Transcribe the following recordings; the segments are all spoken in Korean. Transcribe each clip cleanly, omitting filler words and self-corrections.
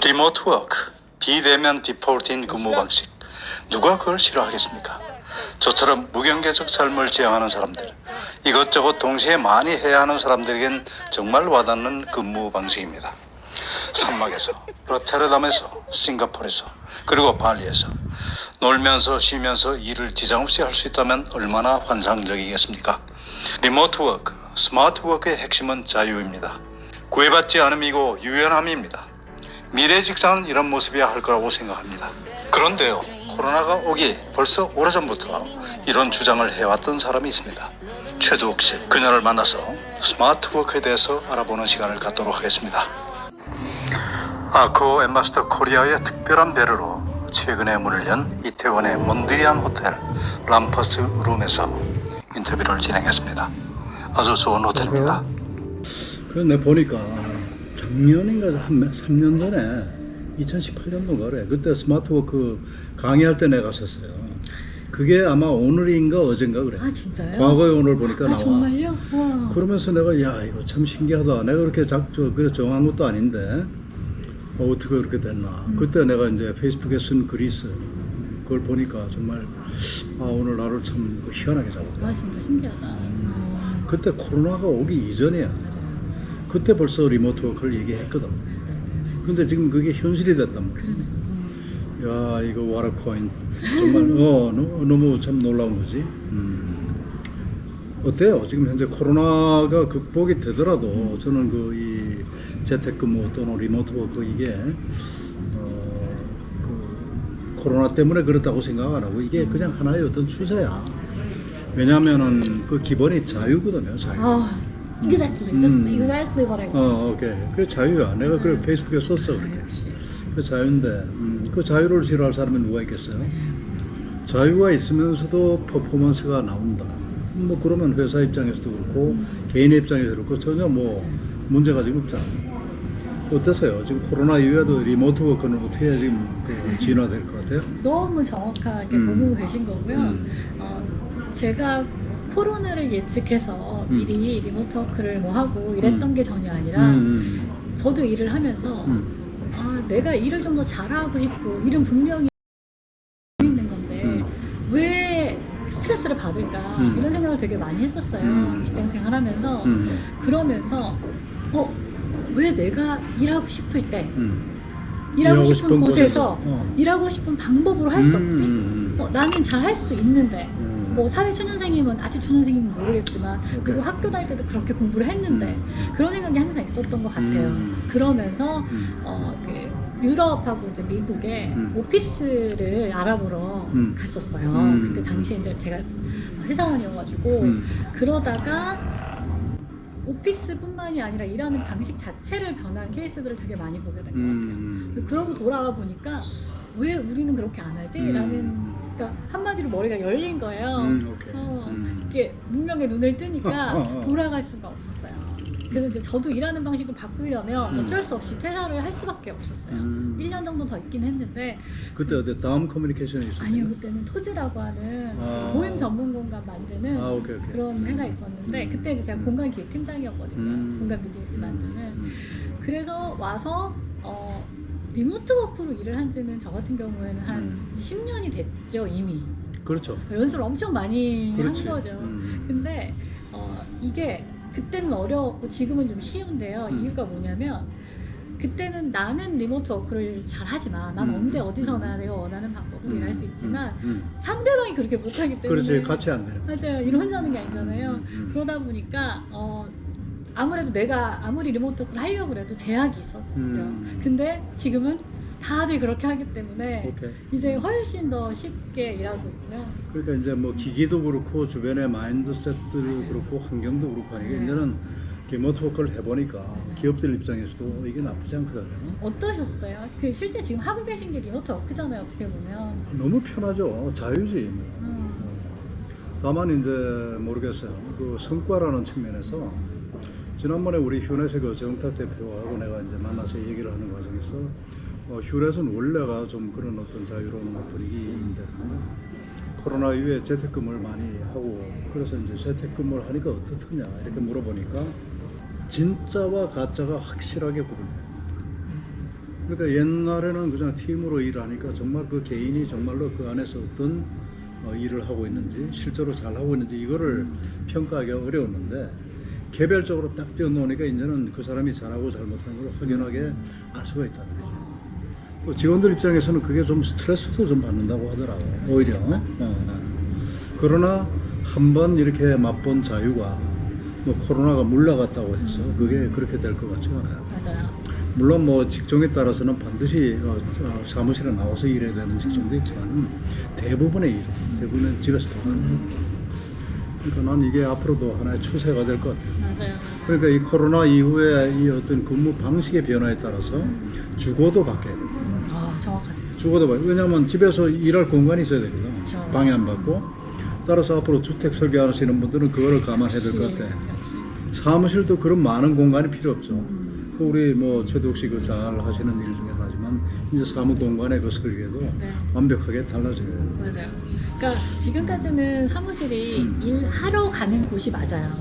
리모트 워크, 비대면 디폴트인 근무 방식. 누가 그걸 싫어하겠습니까? 저처럼 무경계적 삶을 지향하는 사람들, 이것저것 동시에 많이 해야 하는 사람들에겐 정말 와닿는 근무 방식입니다. 산막에서, 로테르담에서, 싱가포르에서, 그리고 발리에서 놀면서 쉬면서 일을 지장 없이 할 수 있다면 얼마나 환상적이겠습니까? 리모트 워크, 스마트 워크의 핵심은 자유입니다. 구애받지 않음이고 유연함입니다. 미래 직장은 이런 모습이어야 할 거라고 생각합니다. 그런데요, 코로나가 오기 벌써 오래전부터 이런 주장을 해왔던 사람이 있습니다. 최두옥 씨, 그녀를 만나서 스마트 워크에 대해서 알아보는 시간을 갖도록 하겠습니다. 아크오 엠마스터 코리아의 특별한 배려로 최근에 문을 연 이태원의 몬드리안 호텔 람퍼스 룸에서 인터뷰를 진행했습니다. 아주 좋은 호텔입니다. 그래서 내가 보니까 작년인가 한 3년 전에 2018년도인가 그래. 그때 스마트워크 강의할 때 내가 갔었어요. 그게 아마 오늘인가 어젠가 그래. 아 진짜요? 과거에 오늘 보니까 나와. 정말요? 와. 그러면서 내가 야 이거 참 신기하다. 내가 그렇게 그래 정한 것도 아닌데 어떻게 그렇게 됐나. 그때 내가 이제 페이스북에 쓴 글이 있어요. 그걸 보니까 정말 오늘 나를 참 희한하게 잡았다. 아 진짜 신기하다. 그때 코로나가 오기 이전이야. 맞아요. 그때 벌써 리모트 워크를 얘기했거든. 근데 지금 그게 현실이 됐단 말이야. 야 이거 what a coin. 정말 너무 참 놀라운 거지. 어때요? 지금 현재 코로나가 극복이 되더라도 저는 그 이 재택근무 또는 리모트 워크 이게 그 코로나 때문에 그렇다고 생각 안 하고 이게 그냥 하나의 어떤 추세야. 왜냐하면은 그 기본이 자유거든요. 자유. Exactly. That's exactly what I want. 오케이. 그 자유야. 내가 그걸 페이스북에 썼어 그렇게. 그 자유인데 그 자유를 싫어할 사람이 누가 있겠어요? 자유가 있으면서도 퍼포먼스가 나온다. 뭐 그러면 회사 입장에서도 그렇고 개인의 입장에서도 그렇고 전혀 뭐 문제가 지금 없잖아. 어떠세요? 지금 코로나 이후에도 리모트 워크는 어떻게 지금 그 진화될 것 같아요? 너무 정확하게 보고 계신 거고요. 제가 코로나를 예측해서 미리 리모트 워크를 뭐 하고 이랬던 게 전혀 아니라 저도 일을 하면서 내가 일을 좀 더 잘하고 싶고 일은 분명히 있는 건데 왜 스트레스를 받을까 이런 생각을 되게 많이 했었어요. 직장 생활하면서 그러면서 왜 내가 일하고 싶을 때 일하고 싶은 곳에서 일하고 싶은 방법으로 할 수 없지? 나는 잘 할 수 있는데 뭐 사회초년생이면 아직 초년생이면 모르겠지만 그리고 학교 다닐 때도 그렇게 공부를 했는데 그런 생각이 항상 있었던 것 같아요. 그러면서 그 유럽하고 이제 미국에 오피스를 알아보러 갔었어요. 그때 당시에 이제 제가 회사원이어가지고 그러다가 오피스뿐만이 아니라 일하는 방식 자체를 변한 케이스들을 되게 많이 보게 된 것 같아요. 그러고 돌아와 보니까 왜 우리는 그렇게 안 하지? 라는 그러니까 한마디로 머리가 열린 거예요. 이게 문명의 눈을 뜨니까 돌아갈 수가 없었어요. 그래서 이제 저도 일하는 방식을 바꾸려면 어쩔 수 없이 퇴사를 할 수밖에 없었어요. 1년 정도 더 있긴 했는데 그때 어디 다음 커뮤니케이션이 있었어요? 아니요, 그때는 토즈라고 하는 모임 전문 공간 만드는 오케이. 그런 회사 있었는데 그때 이제 제가 공간 기획 팀장이었거든요. 공간 비즈니스 만드는. 그래서 와서 리모트 워크로 일을 한 지는 저 같은 경우에는 한 10년이 됐죠 이미. 그렇죠. 연습을 엄청 많이 그렇지. 한 거죠. 근데 이게 그때는 어려웠고 지금은 좀 쉬운데요. 이유가 뭐냐면 그때는 나는 리모트 워크를 잘 하지만 난 언제 어디서나 내가 원하는 방법으로 일할 수 있지만 상대방이 그렇게 못하기 때문에 그렇지. 같이 안 되는. 맞아요. 일 혼자 하는 게 아니잖아요. 그러다 보니까 아무래도 내가 아무리 리모트 워크를 하려고 해도 제약이 있었죠. 근데 지금은 다들 그렇게 하기 때문에 이제 훨씬 더 쉽게 일하고 있고요. 그러니까 이제 뭐 기기도 그렇고 주변의 마인드셋도 그렇고 환경도 그렇고 하니까 이제는 리모트 워크를 해보니까 기업들 입장에서도 이게 나쁘지 않거든요. 어떠셨어요? 그 실제 지금 하고 계신 게 리모트 워크잖아요. 어떻게 보면 너무 편하죠. 자유지. 다만 이제 모르겠어요. 그 성과라는 측면에서 지난번에 우리 휴넷의 그 정탁 대표하고 내가 이제 만나서 얘기를 하는 과정에서 휴넷은 원래가 좀 그런 어떤 자유로운 분위기인데 코로나 이후에 재택근무를 많이 하고 그래서 이제 재택근무를 하니까 어떻느냐 이렇게 물어보니까 진짜와 가짜가 확실하게 구분돼요. 그러니까 옛날에는 그냥 팀으로 일하니까 정말 그 개인이 정말로 그 안에서 어떤 일을 하고 있는지 실제로 잘 하고 있는지 이거를 평가하기가 어려웠는데 개별적으로 딱 띄워놓으니까 이제는 그 사람이 잘하고 잘못하는 걸 확연하게 알 수가 있다는 거죠. 또 직원들 입장에서는 그게 좀 스트레스도 좀 받는다고 하더라고요. 오히려. 그러나 한번 이렇게 맛본 자유가 뭐 코로나가 물러갔다고 해서 그게 그렇게 될 것 같지가 않아요. 맞아요. 물론 뭐 직종에 따라서는 반드시 사무실에 나와서 일해야 되는 직종도 있지만 대부분은 집에서 다 하는 거예요. 그러니까 난 이게 앞으로도 하나의 추세가 될 것 같아요. 맞아요. 그러니까 이 코로나 이후에 이 어떤 근무 방식의 변화에 따라서 주거도 바뀌어야 돼요. 정확하세요. 주거도 바뀌어요. 왜냐하면 집에서 일할 공간이 있어야 되거든. 그쵸. 방해 안 받고. 따라서 앞으로 주택 설계하시는 분들은 그거를 감안해야 될 것 같아. 역시. 사무실도 그런 많은 공간이 필요 없죠. 그 우리 뭐 최덕 씨 그 잘 하시는 일 중에 하나지만 이제 사무 공간의 그 설계도 네. 완벽하게 달라져야 돼요. 맞아요. 그러니까 지금까지는 사무실이 일하러 가는 곳이 맞아요.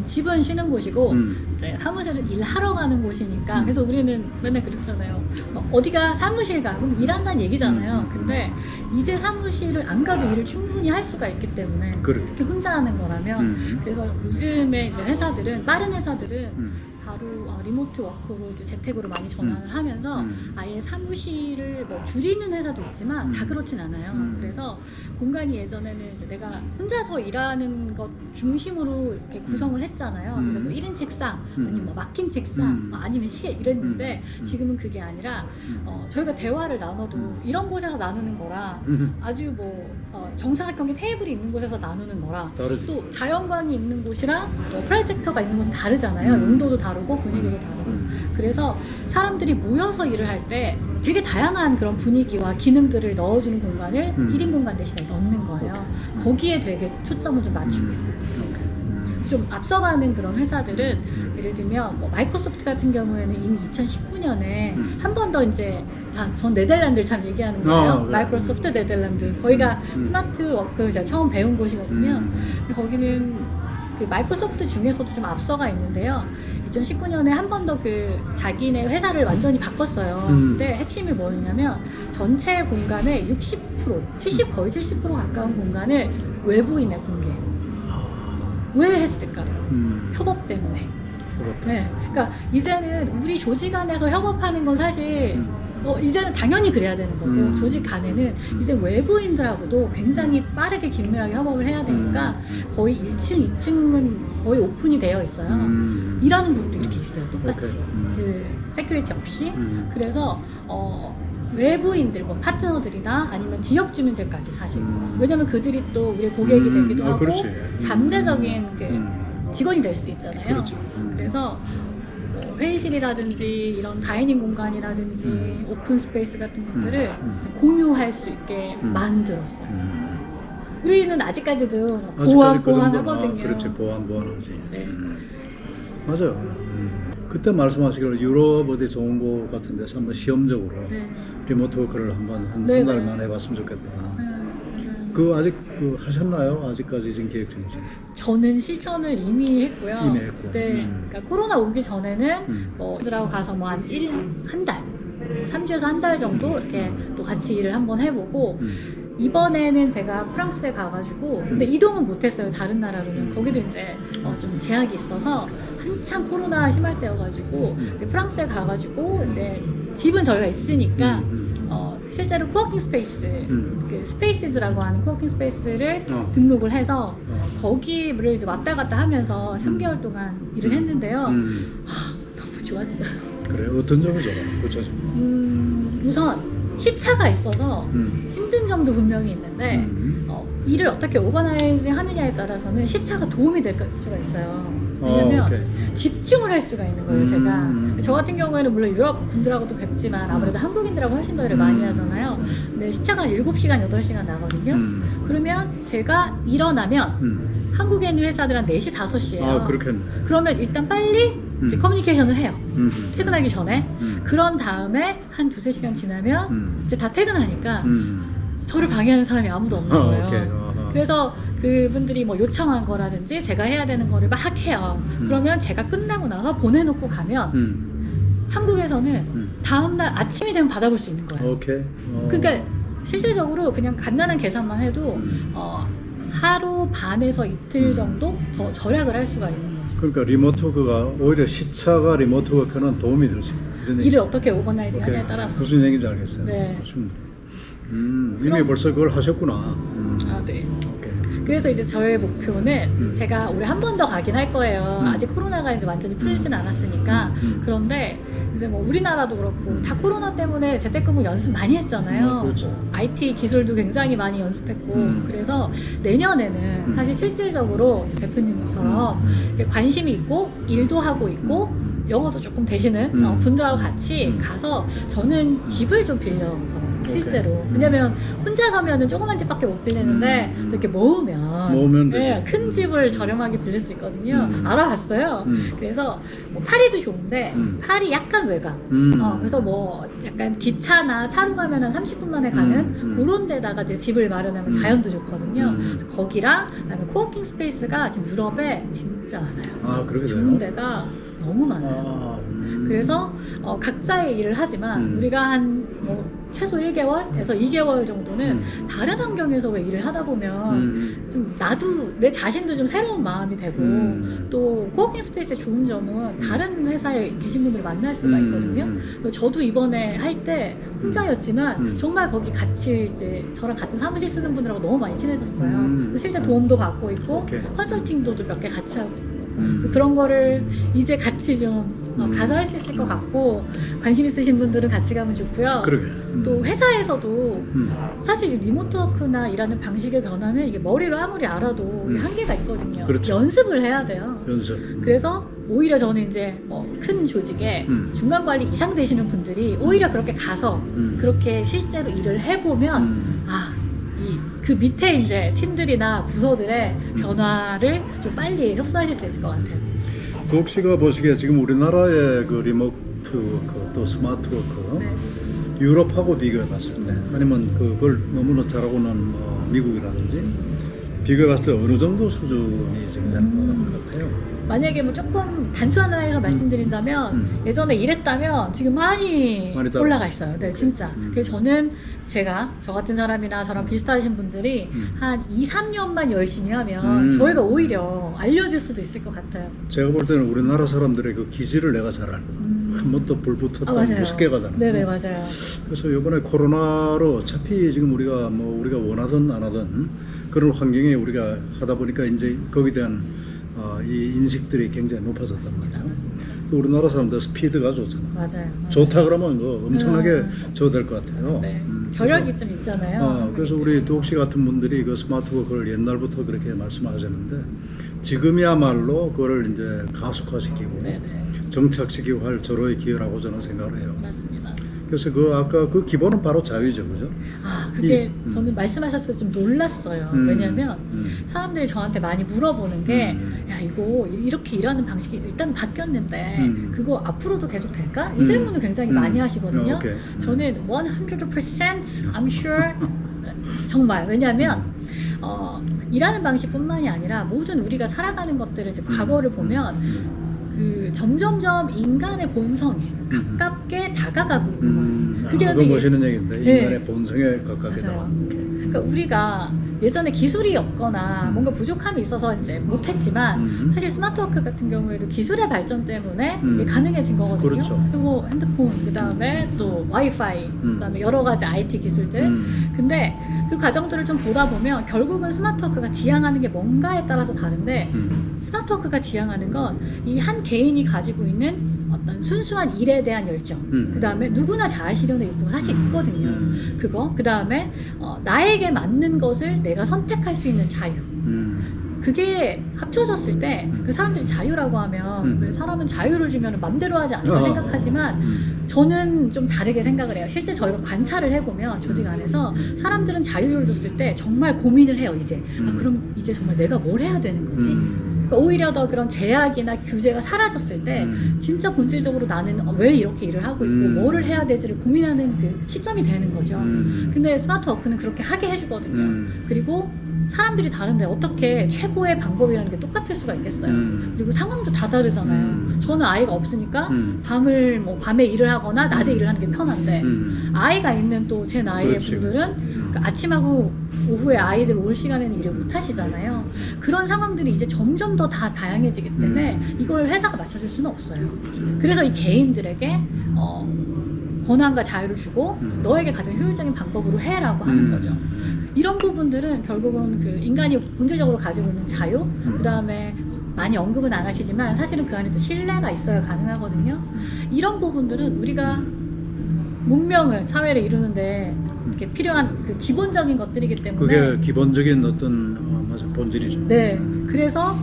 집은 쉬는 곳이고 이제 사무실은 일하러 가는 곳이니까 그래서 우리는 맨날 그랬잖아요. 어디가 사무실 가? 그럼 일한다는 얘기잖아요. 근데 이제 사무실을 안 가도 일을 충분히 할 수가 있기 때문에 그래. 특히 혼자 하는 거라면 그래서 요즘에 이제 회사들은 빠른 회사들은 바로 리모트 워크로 이제 재택으로 많이 전환을 하면서 아예 사무실을 뭐 줄이는 회사도 있지만 다 그렇진 않아요. 그래서 공간이 예전에는 이제 내가 혼자서 일하는 것 중심으로 이렇게 구성을 했잖아요. 그래서 뭐 1인 책상, 아니면 뭐 막힌 책상, 아니면 이랬는데 지금은 그게 아니라 저희가 대화를 나눠도 이런 곳에서 나누는 거랑 아주 뭐 정사각형의 테이블이 있는 곳에서 나누는 거랑 다르지. 또 자연광이 있는 곳이랑 뭐 프로젝터가 있는 곳은 다르잖아요. 온도도 다르고 분위기도 다르고. 그래서 사람들이 모여서 일을 할 때 되게 다양한 그런 분위기와 기능들을 넣어주는 공간을 1인 공간 대신에 넣는 거예요. 거기에 되게 초점을 좀 맞추고 있어요. 좀 앞서가는 그런 회사들은 예를 들면 뭐 마이크로소프트 같은 경우에는 이미 2019년에 한 번 더 이제 전 네덜란드를 참 얘기하는 거예요. 그래. 마이크로소프트 네덜란드. 거기가 스마트 워크 제가 처음 배운 곳이거든요. 근데 거기는 그 마이크로소프트 중에서도 좀 앞서가 있는데요. 2019년에 한 번 더 그 자기네 회사를 완전히 바꿨어요. 근데 핵심이 뭐였냐면 전체 공간의 60%, 거의 70% 가까운 공간을 외부인에 공개해요. 왜 했을까요? 협업 때문에. 네, 그러니까 이제는 우리 조직 안에서 협업하는 건 사실 이제는 당연히 그래야 되는 거고 조직 안에는 이제 외부인들하고도 굉장히 빠르게 긴밀하게 협업을 해야 되니까 거의 1층, 2층은 거의 오픈이 되어 있어요. 일하는 곳도 이렇게 있어요, 똑같이. 그 세큐리티 없이. 그래서 외부인들, 뭐 파트너들이나 아니면 지역 주민들까지 사실. 왜냐면 그들이 또 우리 고객이 되기도 하고 그렇지. 잠재적인 그 직원이 될 수도 있잖아요. 그렇죠. 그래서 뭐 회의실이라든지 이런 다이닝 공간이라든지 오픈 스페이스 같은 것들을 공유할 수 있게 만들었어요. 우리는 아직까지도 보완하거든요. 그렇지, 보완하지. 네. 맞아요. 그때 말씀하시기로 유럽 어디 좋은 곳 같은 데서 한번 시험적으로 네. 리모트 워크를 한번 한 네, 달만 해봤으면 좋겠다. 네. 그 아직 하셨나요? 아직까지 지금 계획 중이세요? 저는 실천을 이미 했고요. 이미 했고. 네. 그러니까 코로나 오기 전에는 뭐 들하고 가서 뭐 한 달, 3주에서 한 달 정도 이렇게 또 같이 일을 한번 해보고 이번에는 제가 프랑스에 가가지고 근데 이동은 못했어요. 다른 나라로는 거기도 이제 좀 제약이 있어서 한참 코로나 심할 때여가지고 근데 프랑스에 가가지고 이제 집은 저희가 있으니까 실제로 코워킹 스페이스 그 스페이시즈라고 하는 코워킹 스페이스를 등록을 해서 거기를 이제 왔다 갔다 하면서 3개월 동안 일을 했는데요. 너무 좋았어요. 그래, 어떤 점이 좋아요? 구체적으로. 우선 시차가 있어서 힘든 점도 분명히 있는데 일을 어떻게 오거나이징 하느냐에 따라서는 시차가 도움이 될 수가 있어요. 왜냐면 집중을 할 수가 있는 거예요. 제가 저 같은 경우에는 물론 유럽 분들하고도 뵙지만 아무래도 한국인들하고 훨씬 더 일을 많이 하잖아요. 근데 시차가 7시간, 8시간 나거든요. 그러면 제가 일어나면 한국에 있는 회사들 한 4시, 5시예요. 아, 그렇겠네. 그러면 일단 빨리 이제 커뮤니케이션을 해요. 퇴근하기 전에. 그런 다음에 한 2-3시간 지나면 이제 다 퇴근하니까 저를 방해하는 사람이 아무도 없는 거예요. 그래서 그분들이 뭐 요청한 거라든지 제가 해야 되는 거를 막 해요. 그러면 제가 끝나고 나서 보내놓고 가면 한국에서는 다음날 아침이 되면 받아볼 수 있는 거예요. 오케이. 그러니까 실질적으로 그냥 간단한 계산만 해도 음. 하루 반에서 이틀 정도 더 절약을 할 수가 있는 거죠. 그러니까 리모트 워크가 오히려 시차가 리모트 워크는 도움이 될 수 있다. 이런 얘기. 일을 어떻게 오거나이징 오케이. 하냐에 따라서. 무슨 얘기인지 알겠어요. 네. 충분히. 이미 벌써 그걸 하셨구나. 아, 네. 오케이. 그래서 이제 저의 목표는 제가 올해 한 번 더 가긴 할 거예요. 아직 코로나가 이제 완전히 풀리진 않았으니까. 그런데 이제 뭐 우리나라도 그렇고 다 코로나 때문에 재택근무 연습 많이 했잖아요. 그렇죠. IT 기술도 굉장히 많이 연습했고 그래서 내년에는 사실 실질적으로 이제 대표님처럼 이렇게 관심이 있고 일도 하고 있고 영어도 조금 되시는 분들하고 같이 가서 저는 집을 좀 빌려서 실제로 오케이. 왜냐면 혼자 서면은 조그만 집밖에 못 빌리는데 또 이렇게 모으면 되지. 큰 집을 저렴하게 빌릴 수 있거든요. 알아봤어요. 그래서 뭐 파리도 좋은데 파리 약간 외곽 그래서 뭐 약간 기차나 차로 가면 한 30분 만에 가는 그런 데다가 이제 집을 마련하면 자연도 좋거든요. 그래서 거기랑 그다음에 코워킹 스페이스가 지금 유럽에 진짜 많아요. 아, 그러게 돼요. 좋은 데가 너무 많아요. 그래서 각자의 일을 하지만 우리가 한 뭐 최소 1개월에서 2개월 정도는 다른 환경에서 왜 일을 하다 보면 좀 나도 내 자신도 좀 새로운 마음이 되고 또 코워킹 스페이스의 좋은 점은 다른 회사에 계신 분들을 만날 수가 있거든요. 저도 이번에 할 때 혼자였지만 정말 거기 같이 이제 저랑 같은 사무실 쓰는 분들하고 너무 많이 친해졌어요. 실제 도움도 받고 있고 오케이. 컨설팅도 몇 개 같이 하고 있고 그래서 그런 거를 이제 같이 좀 가서 할 수 있을 것 같고 관심 있으신 분들은 같이 가면 좋고요. 그러게. 또 회사에서도 사실 리모트 워크나 일하는 방식의 변화는 이게 머리로 아무리 알아도 한계가 있거든요. 그렇죠. 연습을 해야 돼요. 연습. 그래서 오히려 저는 이제 큰 조직에 중간 관리 이상 되시는 분들이 오히려 그렇게 가서 그렇게 실제로 일을 해보면 그 밑에 이제 팀들이나 부서들의 변화를 좀 빨리 흡수하실 수 있을 것 같아요. 도욱 씨가 보시기에 지금 우리나라의 그 리모트 워크 또 스마트 워크 네. 유럽하고 비교해 봤을 때 아니면 그걸 너무나 잘하고는 미국이라든지 비교해 봤을 때 어느 정도 수준이 지금 되는 것 같아요. 만약에 뭐 조금 단순화해서 말씀드린다면 예전에 일했다면 지금 많이 많이 올라가 있어요. 네, 진짜. 그래서 저는 저 같은 사람이나 저랑 비슷하신 분들이 한 2, 3년만 열심히 하면 저희가 오히려 알려줄 수도 있을 것 같아요. 제가 볼 때는 우리나라 사람들의 그 기질을 내가 잘 알거든. 한 번 더 불 붙었다 맞아요. 무섭게 가잖아요. 네네, 맞아요. 그래서 이번에 코로나로 어차피 지금 우리가 원하든 안 하든 그런 환경에 우리가 하다 보니까 이제 거기에 대한 이 인식들이 굉장히 높아졌단 말이에요. 또 우리나라 사람들 스피드가 좋잖아. 맞아요. 좋다 그러면 그 엄청나게 줘될 것 같아요. 네. 저력이 좀 있잖아요. 그래서 우리 도욱 씨 같은 분들이 그 스마트 워크를 옛날부터 그렇게 말씀하셨는데 지금이야말로 그거를 이제 가속화시키고 네네. 정착시키고 할 절호의 기회라고 저는 생각을 해요. 맞습니다. 그래서 아까 그 기본은 바로 자유죠, 그죠? 그게 저는 말씀하셨을 때 좀 놀랐어요. 왜냐면 사람들이 저한테 많이 물어보는 게 야, 이거 이렇게 일하는 방식이 일단 바뀌었는데 그거 앞으로도 계속 될까? 이 질문을 굉장히 많이 하시거든요. 오케이. 저는 100% I'm sure 정말 왜냐면 일하는 방식뿐만이 아니라 모든 우리가 살아가는 것들을 이제 과거를 보면 점점점 인간의 본성에 가깝게 다가가고 있는 거예요. 그게 되게 멋있는 얘기인데 네. 인간의 본성에 가깝게 맞아요. 나가는 게. 그러니까 우리가 예전에 기술이 없거나 뭔가 부족함이 있어서 이제 못했지만 사실 스마트워크 같은 경우에도 기술의 발전 때문에 이게 가능해진 거거든요. 그렇죠. 그리고 핸드폰, 그다음에 또 와이파이, 그다음에 여러 가지 IT 기술들. 근데 그 과정들을 좀 보다 보면 결국은 스마트워크가 지향하는 게 뭔가에 따라서 다른데 스마트워크가 지향하는 건 이 한 개인이 가지고 있는 어떤 순수한 일에 대한 열정, 그 다음에 누구나 자아 실현의 욕구가 사실 있거든요. 그 다음에 나에게 맞는 것을 내가 선택할 수 있는 자유. 그게 합쳐졌을 때 그 사람들이 자유라고 하면 왜 사람은 자유를 주면 맘대로 하지 않는다 생각하지만 저는 좀 다르게 생각을 해요. 실제 저희가 관찰을 해보면 조직 안에서 사람들은 자유를 줬을 때 정말 고민을 해요. 이제 그럼 이제 정말 내가 뭘 해야 되는 거지? 그러니까 오히려 더 그런 제약이나 규제가 사라졌을 때 진짜 본질적으로 나는 왜 이렇게 일을 하고 있고 뭐를 해야 되지를 고민하는 그 시점이 되는 거죠. 근데 스마트 워크는 그렇게 하게 해주거든요. 그리고 사람들이 다른데 어떻게 최고의 방법이라는 게 똑같을 수가 있겠어요. 그리고 상황도 다 다르잖아요. 저는 아이가 없으니까 밤에 일을 하거나 낮에 일을 하는 게 편한데 아이가 있는 또 제 나이의 그렇지, 분들은 그 아침하고 오후에 아이들 올 시간에는 일을 못 하시잖아요. 그런 상황들이 이제 점점 더 다 다양해지기 때문에 이걸 회사가 맞춰줄 수는 없어요. 그래서 이 개인들에게 권한과 자유를 주고 너에게 가장 효율적인 방법으로 해라고 하는 거죠. 이런 부분들은 결국은 그 인간이 본질적으로 가지고 있는 자유, 그 다음에 많이 언급은 안 하시지만 사실은 그 안에도 신뢰가 있어야 가능하거든요. 이런 부분들은 우리가 문명을, 사회를 이루는데 이렇게 필요한 그 기본적인 것들이기 때문에 그게 기본적인 어떤 맞아 본질이죠. 네, 그래서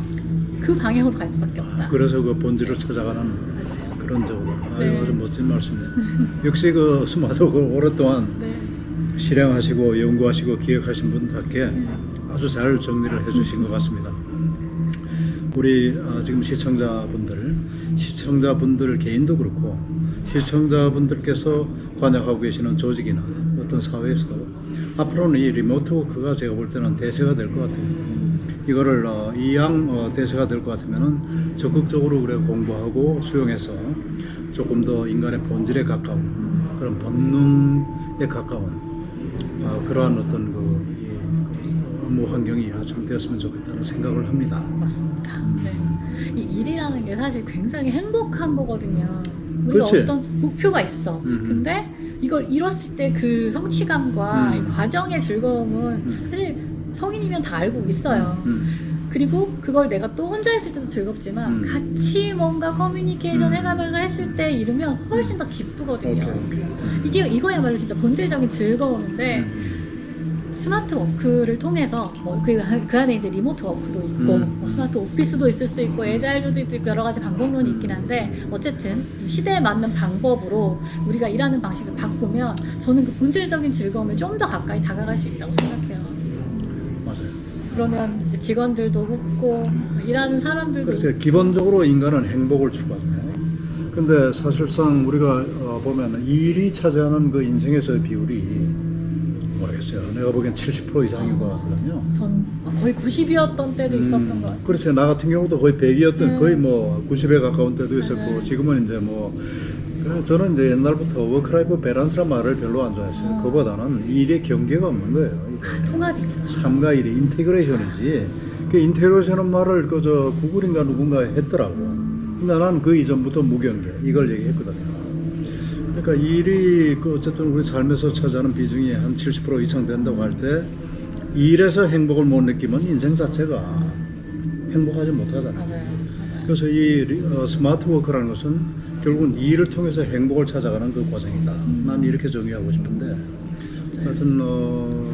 그 방향으로 갈 수밖에 없다. 그래서 그 본질을 찾아가는 맞아요. 그런 적으로. 네. 아주 멋진 말씀이에요. 역시 그 스마트워크 오랫동안 네. 실행하시고 연구하시고 기획하신 분답게 아주 잘 정리를 해주신 것 같습니다. 우리 지금 시청자분들 개인도 그렇고 시청자분들께서 관여하고 계시는 조직이나 어떤 사회에서도 앞으로는 이 리모트 워크가 제가 볼 때는 대세가 될 것 같아요. 이거를 이왕 대세가 될 것 같으면은 적극적으로 그래 공부하고 수용해서 조금 더 인간의 본질에 가까운 그런 본능에 가까운 그러한 어떤 그 업무 환경이 참 되었으면 좋겠다는 생각을 합니다. 맞습니다. 네. 이 일이라는 게 사실 굉장히 행복한 거거든요. 우리가 그치? 어떤 목표가 있어. 근데 이걸 이뤘을 때 그 성취감과 이 과정의 즐거움은 사실 성인이면 다 알고 있어요. 그리고 그걸 내가 또 혼자 했을 때도 즐겁지만 같이 뭔가 커뮤니케이션 해가면서 했을 때 이루면 훨씬 더 기쁘거든요. 오케이. 이거야말로 진짜 본질적인 즐거움인데 스마트 워크를 통해서 그 안에 이제 리모트 워크도 있고 뭐 스마트 오피스도 있을 수 있고 애자일 조직도 있고 여러 가지 방법론이 있긴 한데 어쨌든 시대에 맞는 방법으로 우리가 일하는 방식을 바꾸면 저는 그 본질적인 즐거움에 좀 더 가까이 다가갈 수 있다고 생각해요. 맞아요. 그러면 이제 직원들도 웃고 일하는 사람들도 그래서 기본적으로 인간은 행복을 추구하잖아요. 근데 사실상 우리가 보면 일이 차지하는 그 인생에서의 비율이 모르겠어요. 내가 보기엔 70% 이상인 것 같거든요. 전 거의 90이었던 때도 있었던 것 같아요. 그렇죠. 나 같은 경우도 거의 100이었던 거의 뭐 90에 가까운 때도 있었고 네. 지금은 이제 뭐 저는 이제 옛날부터 워크라이프 밸런스란 말을 별로 안 좋아했어요. 그거보다는 일의 경계가 없는 거예요. 이게. 통합이구나. 삶과 일의 인테그레이션이지. 그 인테그레이션은 말을 그저 구글인가 누군가 했더라고. 근데 난 그 이전부터 무경계 이걸 얘기했거든요. 그러니까 일이 그 어쨌든 우리 삶에서 차지하는 비중이 한 70% 이상 된다고 할 때 일에서 행복을 못 느끼면 인생 자체가 행복하지 못하잖아요. 맞아요. 그래서 이 스마트 워크라는 것은 결국은 일을 통해서 행복을 찾아가는 그 과정이다. 난 이렇게 정의하고 싶은데 하여튼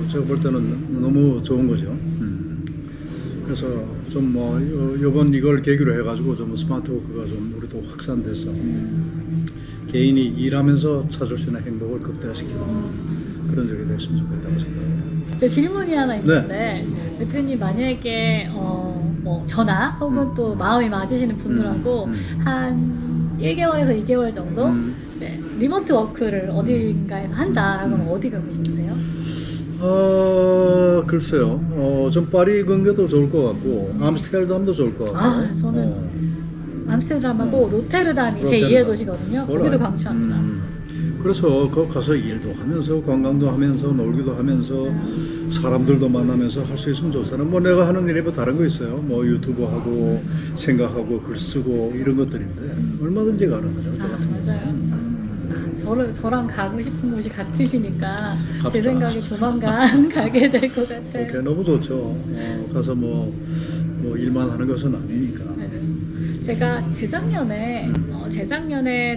제가 볼 때는 너무 좋은 거죠. 그래서 좀 뭐 이번 이걸 계기로 해가지고 좀 스마트 워크가 좀 우리도 확산돼서 개인이 일하면서 찾을 수 있는 행복을 극대화시키는 그런 적이 됐으면 좋겠다고 생각해요. 제 질문이 하나 있는데 대표님 만약에 뭐 저나 혹은 또 마음이 맞으시는 분들하고 한 1개월에서 2개월 정도 이제 리모트 워크를 어딘가에서 한다라고 하면 어디 가고 싶으세요? 글쎄요. 좀 파리 근교도 좋을 것 같고 암스테르담도 좋을 것 같고. 저는 암스테르담하고 로테르담이 제 2의 도시거든요. 거기도 강추합니다. 그래서 거기 가서 일도 하면서 관광도 하면서 놀기도 하면서 사람들도 만나면서 할 수 있으면 좋잖아요. 뭐 내가 하는 일이 뭐 다른 거 있어요. 뭐 유튜브 하고 생각하고 글 쓰고 이런 것들인데 얼마든지 가는 거죠. 저 같은 맞아요. 저랑 가고 싶은 곳이 같으시니까 갑시다. 제 생각에 조만간 가게 될 것 같아요. 오케이, 너무 좋죠. 가서 뭐 일만 하는 것은 아니니까. 제가 재작년에